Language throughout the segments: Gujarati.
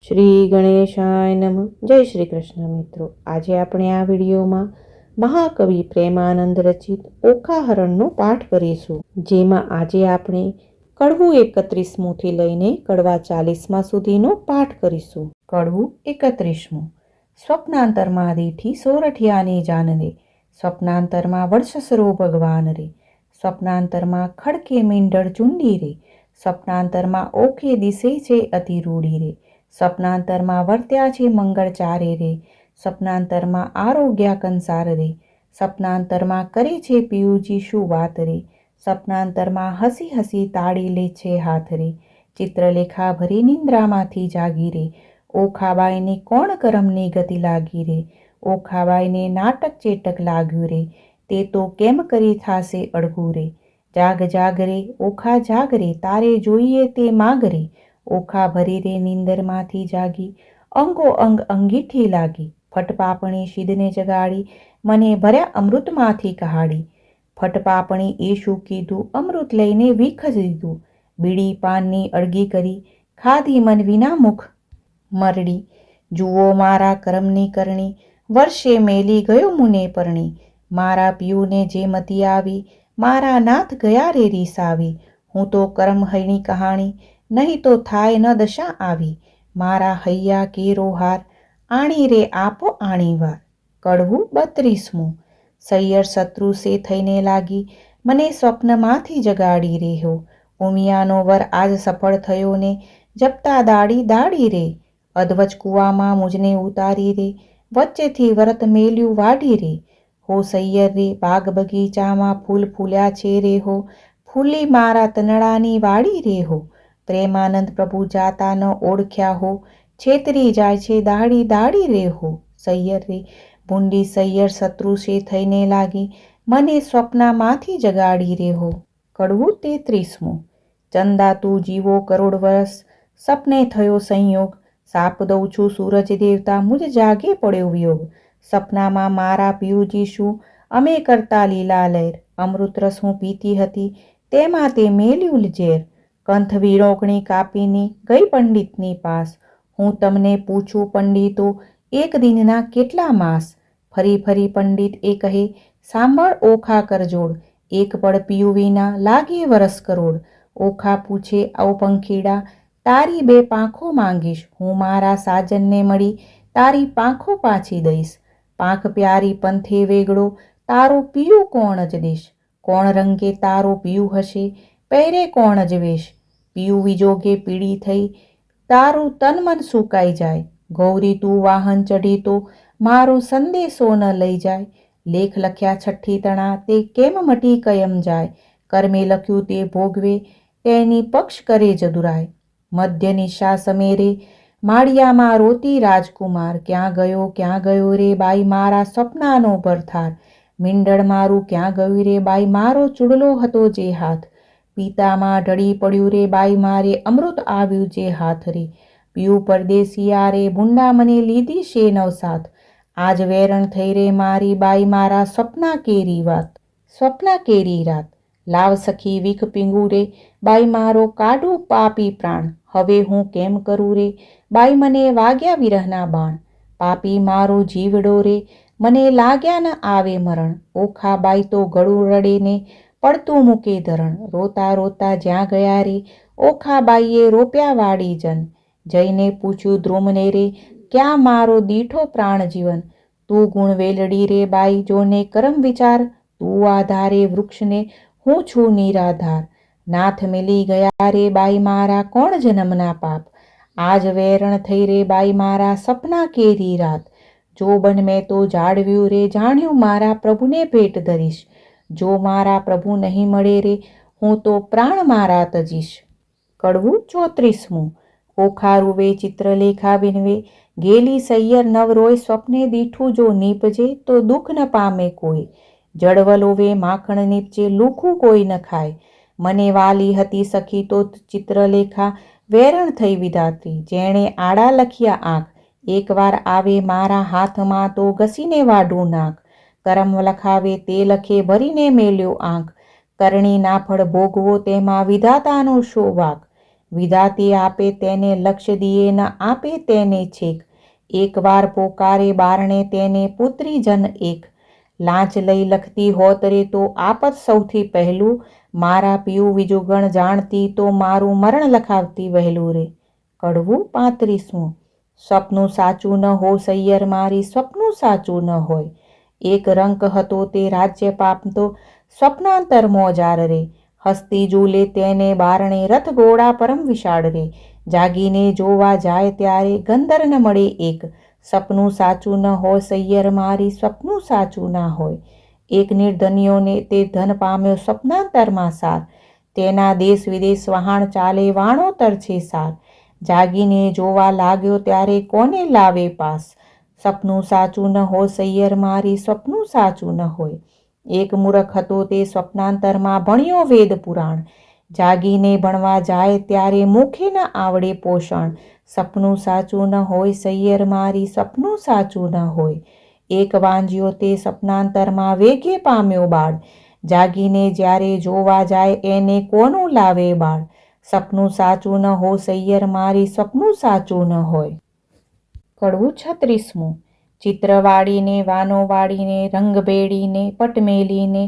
શ્રી ગણેશાય નમઃ. જય શ્રી કૃષ્ણ મિત્રો. આજે આપણે આ વિડીયોમાં મહાકવિ પ્રેમાનંદ રચિત ઓખાહરણનો પાઠ કરીશું, જેમાં આજે આપણે કડવું 31મુંથી લઈને કડવા 40મા સુધીનો પાઠ કરીશું. કડવું 31મું. સ્વપ્નાંતરમાં દીઠી સોરઠિયાની જાન રે, સ્વપ્નાંતરમાં વર્ષસરો ભગવાન રે, સ્વપ્નાંતરમાં ખડકે મીંઢળ ચૂંડી રે, સ્વપ્નાંતરમાં ઓખે દિશે છે અતિ રૂડી રે, સ્વપ્નાંતરમાં વર્ત્યા છે મંગળ ચારે રે, સ્વપ્નાંતરમાં આરોગ્યા કંસાર રે, સ્વપ્નાંતરમાં કરે છે પિયુજી શું વાત રે, સ્વપ્નાંતરમાં હસી હસી તાળી લે છે હાથ રે, ચિત્રલેખા ભરી નિંદ્રામાંથી જાગી રે, ઓખાબાઈને કોણ કરમની ગતિ લાગી રે, ઓખાબાઈને નાટક ચેટક લાગ્યું રે, તે તો કેમ કરી થાશે અડગું રે, જાગ જાગ રે ઓખા જાગ રે, તારે જોઈએ તે માગ રે, ઓખા ભરી રે નીંદરમાંથી જાગી, અંગો અંગ અંગીઠી લાગી, ફટપાપણી શીદને જગાડી, મને ભર્યા અમૃતમાંથી કહાડી, ફટપાપણી એ શું કીધું, અમૃત લઈને વીખ દીધું, બીડી પાનની અળગી કરી, ખાધી મન વિના મુખ મરડી, જુઓ મારા કરમની કરણી, વર્ષે મેલી ગયો મુને પરણી, મારા પિયુને જે મતી આવી, મારા નાથ ગયા રે રીસાવી, હું તો કરમ હૈણી કહાણી, નહીં તો થાય ન દશા આવી, મારા હૈયા કેરો હાર, આણી રે આપો આણીવાર. કડવું 32મું. સૈયર શત્રુ સે થઈને લાગી, મને સ્વપ્નમાંથી જગાડી રેહો, ઉમિયાનો વર આજ સફળ થયો ને, જપતા દાડી દાડી રે, અધવચ કૂવામાં મુજને ઉતારી રે, વચ્ચેથી વરત મેલ્યું વાડી રે, હો સૈયર રે બાગ બગીચામાં ફૂલ ફૂલ્યા છે રે હો, ફૂલી મારા તનડાની વાડી રે હો, પ્રેમાનંદ પ્રભુ જાતા ન ઓળખ્યા હો, છેતરી જાય છે દાડી દાડી રે હો, સૈયર રે ભૂંડી સૈયર શત્રુ સે થઈને લાગી, મને સ્વપ્નમાંથી જગાડી રે હો. કડવું 33મું. ચંદા તું જીવો કરોડ વર્ષ, સપને થયો સંયોગ, સાપ દઉં છું સૂરજ દેવતા, મુજ જાગે પડ્યો વિયોગ, સપનામાં મારા પિયુજી શું અમે કરતા લીલા લહેર, અમૃત રસ હું પીતી હતી તેમાં તે મેલ્યું ઝેર, કંથ વિરોગણી કાપીની ગઈ પંડિતની પાસ, હું તમને પૂછું પંડિતો એક દિનના કેટલા માસ, ફરી ફરી પંડિત એ કહે સાંભળ ઓખા કરજોડ, એક પળ પિયુ વિના લાગે વરસ કરોડ, ઓખા પૂછે આવ પંખીડા તારી બે પાંખો માંગીશ, હું મારા સાજનને મળી તારી પાંખો પાછી દઈશ, પાંખ પ્યારી પંથે વેગળો તારો પિયુ કોણ જ દેશ, કોણ રંગે તારો પિયુ હશે પહેરે કોણ જ વેશ, પિયુ વિજોગે પીડી થઈ તારું તન મન સુકાઈ જાય, ગૌરી તું વાહન ચઢી તો મારો સંદેશો ન લઈ જાય, લેખ લખ્યા છઠ્ઠી તણા તે કેમ મટી કયમ જાય, કર્મે લખ્યું તે ભોગવે તેની પક્ષ કરે જદુરાય, મધ્ય નિશા સમેરે માળિયામાં રોતી રાજકુમાર, ક્યાં ગયો રે બાઈ મારા સ્વપ્નાનો ભરથાર, મીંડળ મારું ક્યાં ગયું રે બાઈ મારો ચૂડલો હતો જે હાથ, પિતામાં ઢળી પડ્યું રે બાઈ મારે અમૃત આવ્યું જે હાથ રે, પિયુ પરદેશિયા રે ભૂંડા મને લીધી છે નવસાથ, આજ વેરણ થઈ રે મારી બાઈ મારા સ્વપ્ના કેરી વાત, સ્વપ્ના કેરી રાત, લાવ સખી વીખ પીંગું રે બાઈ મારો કાઢું પાપી પ્રાણ, હવે હું કેમ કરું રે બાઈ મને વાગ્યા વિરહના બાણ, પાપી મારો જીવડો રે મને લાગ્યા ન આવે મરણ, ઓખા બાઈ તો ગળું રડે ને પડતું મૂકે ધરણ, રોતા રોતા જ્યાં ગયા રે ઓખા બાઈએ રોપ્યા વાડી જન, જઈને પૂછ્યું દ્રુમને રે ક્યાં મારો દીઠો પ્રાણ જીવન, તું ગુણ વેલડી રે બાઈ જોને કરમ વિચાર, તું આધારે વૃક્ષને હું છું નિરાધાર, નાથ મિલી ગયા રે બાઈ મારા કોણ જન્મના પાપ, આજ વેરણ થઈ રે બાઈ મારા સપના કેરી રાત, જોબન મેં તો જાળવ્યું રે જાણ્યું મારા પ્રભુને ભેટ ધરીશ, જો મારા પ્રભુ નહીં મળે રે હું તો પ્રાણ મારા તજીશ. કડવું 34મું. ઓખા રૂવે ચિત્રલેખા વિનવે, ગેલી સૈયર નવ રોય, સ્વપ્ને દીઠું જો નીપજે તો દુઃખ ન પામે કોઈ, જળવલોવે માખણ નીપજે લુખું કોઈ ન ખાય, મને વાલી હતી સખી તો ચિત્રલેખા વેરણ થઈ વિધાત્રી, જેણે આડા લખ્યા આંખ, એકવાર આવે મારા હાથમાં તો ઘસીને વાઢું નાખ, કરમ લખાવે તે લખે ભરીને મેલ્યો આંખ, કરણી નાફળ ભોગવો તેમાં વિધાતાનો શો વાક, વિધાતી આપે તેને લક્ષ્ય દિયે ન આપે તેને છેક, એકવાર પોકારે બારણે તેને પુત્રી જન એક, લાંચ લઈ લખતી હોત રે તો આપત સૌથી પહેલું, મારા પિયું વિજુગણ જાણતી તો મારું મરણ લખાવતી વહેલું રે. કડવું 35મું. સ્વપ્નું સાચું ન હો સૈયર મારી, સ્વપ્નું સાચું ન હોય. એક રંક હતો તે રાજ્ય પામતો, સ્વપ્નાંતર મોજાર રે. હસ્તી ઝૂલે તેને બારણે, રથ ઘોડા પરમ વિશાળ રે. જાગીને જોવા જાય ત્યારે ગંદર ન મળે એક, સપનું સાચું ન હોય સૈયર મારી, સ્વપ્નું સાચું ના હોય. એક નિર્ધનિયોને તે ધન પામ્યો સ્વપ્નાંતરમાં સાર, તેના દેશ વિદેશ વહાણ ચાલે વાણોતર છે સાર. જાગીને જોવા લાગ્યો ત્યારે કોને લાવે પાસ, સપનું સાચું ન હોય સૈયર મારી, સ્વપ્નું સાચું ન હોય. એક મૂરખ હતો તે સ્વપ્નાંતરમાં ભણ્યો વેદ પુરાણ, જાગીને ભણવા જાય ત્યારે મુખે ન આવડે પોષણ, સપનું સાચું ન હોય સૈયર મારી, સ્વપ્નું સાચું ન હોય. એક વાંજ્યો તે સ્વપ્નાંતરમાં વેગે પામ્યો બાળ, જાગીને જ્યારે જોવા જાય એને કોનું લાવે બાળ, સપનું સાચું ન હોય સૈયર મારી, સ્વપ્નું સાચું ન હોય. કડવું 36મું. ચિત્ર વાળીને વાનો વાળીને, રંગ બેડીને પટ મેલીને,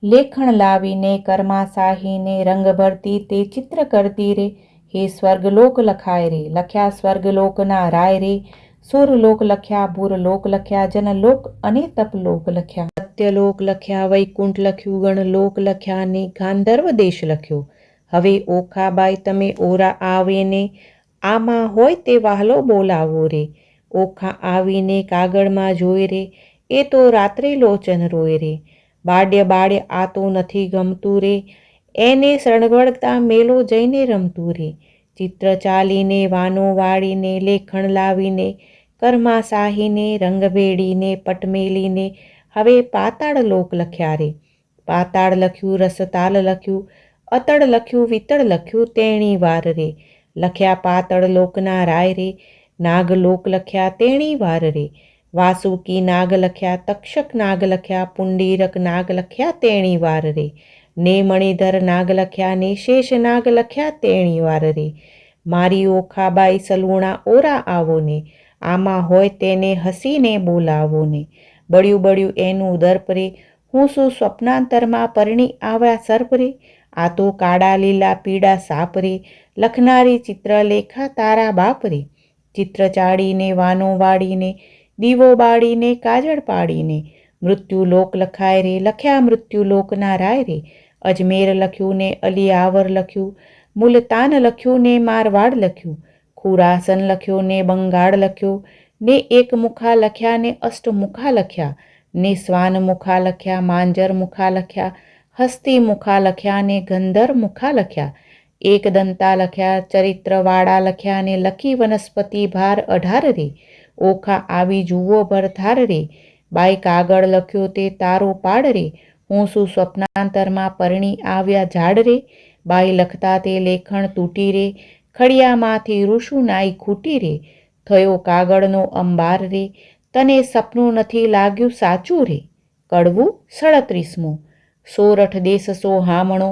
લેખણ લાવીને કર્મા સાહીને, રંગ ભરતી તે ચિત્ર કરતી રે. હે સ્વર્ગલોક લખાય રે, લખ્યા સ્વર્ગલોકના રાય રે. સુરલોક લખ્યા, ભૂરલોક લખ્યા, જનલોક અને તપલોક લખ્યા, સત્યલોક લખ્યા, વૈકુંઠ લખ્યું, ગણલોક લખ્યા ને ગાંધર્વ દેશ લખ્યો. હવે ઓખાબાઈ તમે ઓરા આવીને, આમાં હોય તે વહાલો બોલાવો રે. ઓખા આવીને કાગળમાં જોઈ રે, એ તો રાત્રે લોચન રોય રે. બાડ્ય બાડ્ય આ તો નથી ગમતું રે, એને શણવડતા મેલો જઈને રમતું રે. ચિત્ર ચાલીને વાનો વાળીને, લેખણ લાવીને કર્મા સાહીને, રંગ ભેડીને પટ મેલીને, હવે પાતાળ લોક લખ્યા રે. પાતાળ લખ્યું, રસતાલ લખ્યું, અતળ લખ્યું, વિતળ લખ્યું, તેણી વાર રે. લખ્યા પાતળ લોકના રાય રે. નાગલોક લખ્યા તેણી વાર રે. વાસુકી નાગ લખ્યા, તક્ષક નાગ લખ્યા, પુંડીરક નાગ લખ્યા તેણી વાર રે. ને મણિધર નાગ લખ્યા ને શેષ નાગ લખ્યા તેણી વાર રે. મારી ઓખાબાઈ સલુણા ઓરા આવો ને, આમાં હોય તેને હસીને બોલાવો ને. બળ્યું બળ્યું એનું દર્પ રે, હું શું સ્વપ્નાંતરમાં પરણી આવ્યા સર્પ રે. આ તો કાળા લીલા પીળા સાપ રે, લખનારી ચિત્રલેખા તારા બાપ રે. ચિત્ર ચાડીને વાનો વાળીને, દીવો બાળીને કાજળ પાડીને, મૃત્યુલોક લખાય રે. લખ્યા મૃત્યુલોકના રાય રે. અજમેર લખ્યું ને અલિયાવર લખ્યું, મુલતાન લખ્યું ને મારવાડ લખ્યું, ખુરાસન લખ્યું ને બંગાળ લખ્યું, ને એક મુખા લખ્યા ને અષ્ટમુખા લખ્યા, ને સ્વાન મુખા લખ્યા, માંજર મુખા લખ્યા, હસ્તી મુખા લખ્યા ને ગંધર મુખા લખ્યા. એક દંતા લખ્યા, ચરિત્રવાળા લખ્યા ને લખી વનસ્પતિ ભાર 18 રે. ઓખા આવી જુઓ ભરથાર રે, બાઈ કાગળ લખ્યો તે તારો પાડ રે. હું શું સ્વપ્નાંતરમાં પરણી આવ્યા ઝાડ રે. બાઈ લખતા તે લેખણ તૂટી રે, ખડિયામાંથી રૂષું નાઈ ખૂટી રે. થયો કાગળનો અંબાર રે, તને સપનું નથી લાગ્યું સાચું રે. કડવું 37મું. સોરઠ દેશ સોહામણો,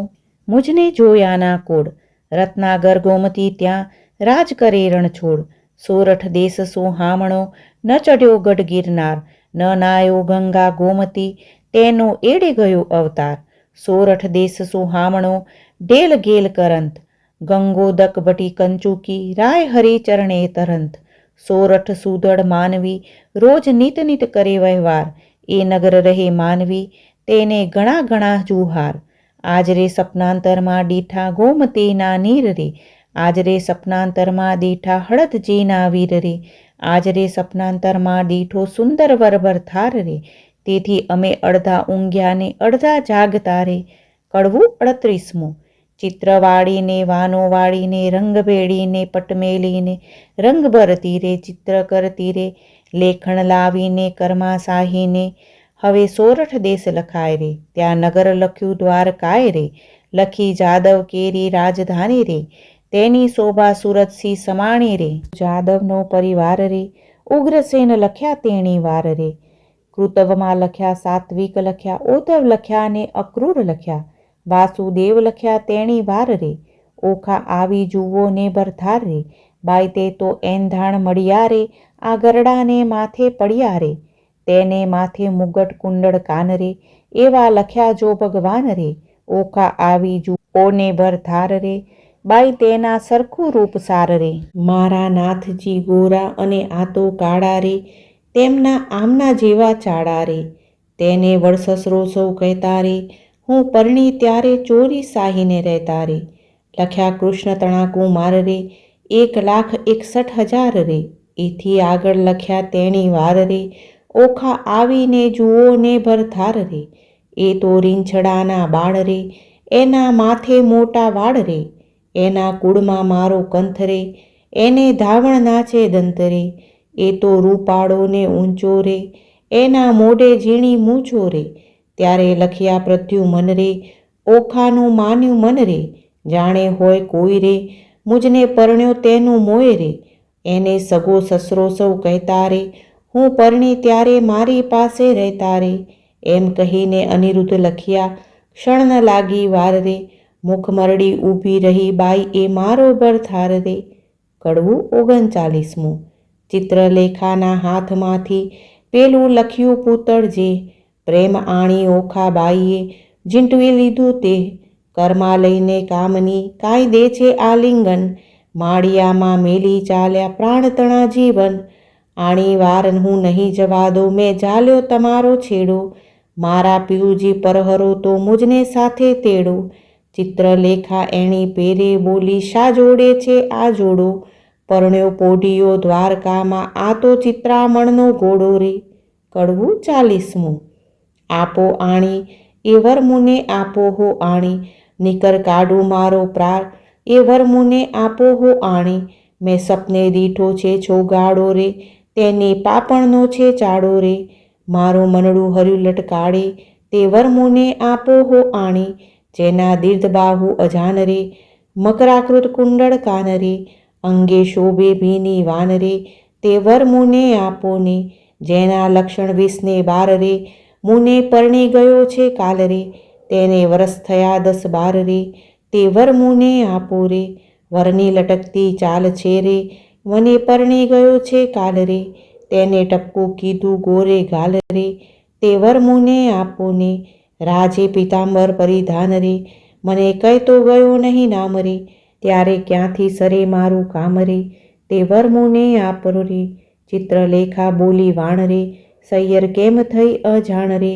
મુજને જોયાના કોડ, રત્નાગર ગોમતી ત્યાં રાજ કરે રણછોડ. સોરઠ દેશ સોહામણો, ન ચઢ્યો ગઢ ગિરનાર, ન નાયો ગંગા ગોમતી, તેનો એડે ગયો અવતાર. સોરઠ દેશ સોહામણો, ઢેલ ગેલ કરંત, ગંગોદક ભટી કંચુકી, રાય હરી ચરણે તરંત. સોરઠ સુદળ માનવી, રોજ નિત નિત કરે વહેવાર, એ નગર રહે માનવી, તેને ઘણા ઘણા જુહાર. આજરે સપનાંતરમાં દીઠા ગોમતીના નીર રે, આજરે સપનાંતરમાં દીઠા હળદજીના વીર રે. આજરે સપનાંતરમાં દીઠો સુંદર વરભર થાર રે, તેથી અમે અડધા ઊંઘ્યા ને અડધા જાગતા રે. કડવું 38મું. ચિત્ર વાળીને વાનો વાળીને, રંગ ભેડીને પટ મેલીને, રંગ ભરતી રે ચિત્ર કરતી રે, લેખણ લાવીને કર્મા સાહીને, હવે સોરઠ દેશ લખાય રે. ત્યાં નગર લખ્યું દ્વારકાય રે, લખી જાદવ કેરી રાજધાની રે, તેની શોભા સુરતસી સમાણી રે. જાદવનો પરિવાર રે, ઉગ્રસેન લખ્યા તેણી વાર રે. કૃતવમાં લખ્યા, સાત્વિક લખ્યા, ઓધવ લખ્યા ને અક્રૂર લખ્યા, વાસુદેવ લખ્યા તેણી વાર રે. ઓખા આવી જુઓ ને ભરથાર રે, બાઈ તે તો એંધાણ મળ્યા રે, આ ગરડાને માથે પડ્યા રે, તેને માથે મુગટ કુંડળ કાન રે, એવા લખ્યા જો ભગવાન રે, ઓખા આવી જુઓ ને ભરથાર રે, બાઈ તેના સરખું રૂપ સાર રે. મારા નાથજી ગોરા અને આ તો કાળા રે, તેમના આમના જેવા ચાળા રે, તેને વડસસરો સૌ કહેતા રે, હું પરણી ત્યારે ચોરી સાહીને રહેતા રે, લખ્યા કૃષ્ણ તણાકું માર રે, 1,61,000 રે, એથી આગળ લખ્યા તેણી વાર રે, ઓખા આવીને જુઓ ને ભરથાર રે, એ તો રીંછડાના બાળ રે, એના માથે મોટા વાળ રે, એના કુળમાં મારો કંથ રે, એને ધાવણ નાચે દંત રે, એ તો રૂપાળો ને ઊંચો રે, એના મોઢે ઝીણી મૂછો રે, ત્યારે લખ્યા પ્રદ્યુમન રે, ઓખાનું માન્યું મન રે, જાણે હોય કોઈ રે, મુજને પરણ્યો તેનું મોય રે, એને સગો સસરો સૌ કહેતા રે, હું પરણી ત્યારે મારી પાસે રહેતા રે, એમ કહીને અનિરુદ્ધ લખ્યા ક્ષણ ન લાગી વાર રે, મુખ મરડી ઊભી રહી બાઈ એ મારો ભરથાર રે. કડવું 39મું. ચિત્રલેખાના હાથમાંથી પેલું લખ્યું પૂતળ જે, પ્રેમ આણી ઓખા બાઈએ ઝીંટવી લીધું તે, ઘરમાં લઈને કામની કાંઈ દે છે આલિંગન, માળિયામાં મેલી ચાલ્યા પ્રાણ તણા જીવન, આણી વાર હું નહીં જવા દો મેં ઝાલ્યો તમારો છેડો, મારા પિયુજી પરહરો તો મુજને સાથે તેડો, ચિત્રલેખા એણી પેરે બોલી શા જોડે છે આ જોડો, પરણ્યો પોઢિયો દ્વારકામાં આ તો ચિત્રામણનો ઘોડો રે. કડવું 40મું. આપો આણી એ વરમુને આપો હો આણી, નિકર કાઢું મારો પ્રાર એ વરમુને આપો હો આણી, મેં સપને દીઠો છે છોગાડો રે, તેની પાપણનો છે ચાડો રે, મારું મનડું હર્યું લટકાડે તે વરમુને આપો હો આણી, જેના દીર્ઘબાહુ અજાન રે, મકરાકૃત કુંડળ કાન રે, અંગે શોભે ભીની વાન રે, તે વરમુને આપો ને, જેના લક્ષણ 20 ને 12 રે, મુને પરણી ગયો છે કાલ રે, તેને વરસ થયા 10-12 રે, તે વરમુને આપો રે, વરની લટકતી ચાલ છે રે, મને પરણી ગયો છે કાલ રે, તેને ટપકું કીધું ગોરે ગાલ રે, તે વરમુને આપો ને, રાજે પિતાંબર પરિધાન રે, મને કહેતો ગયો નહીં નામ રે, ત્યારે ક્યાંથી સરે મારું કામ રે, તે વરમુને આપો રે. ચિત્રલેખા બોલી વાણ રે, સૈયર કેમ થઈ અજાણ રે,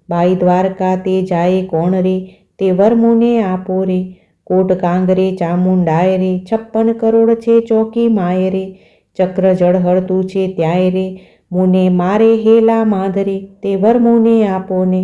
બાઈ દ્વારકા તે જાય કોણ રે, તે વરમુને આપો રે, કોટ કાંગરે ચામુંડાય રે, 56 કરોડ છે ચોકી માય રે, ચક્ર જળ હળતું છે ત્યાંય રે, મુને મારે હેલા માધરે, તે વરમુને આપો ને.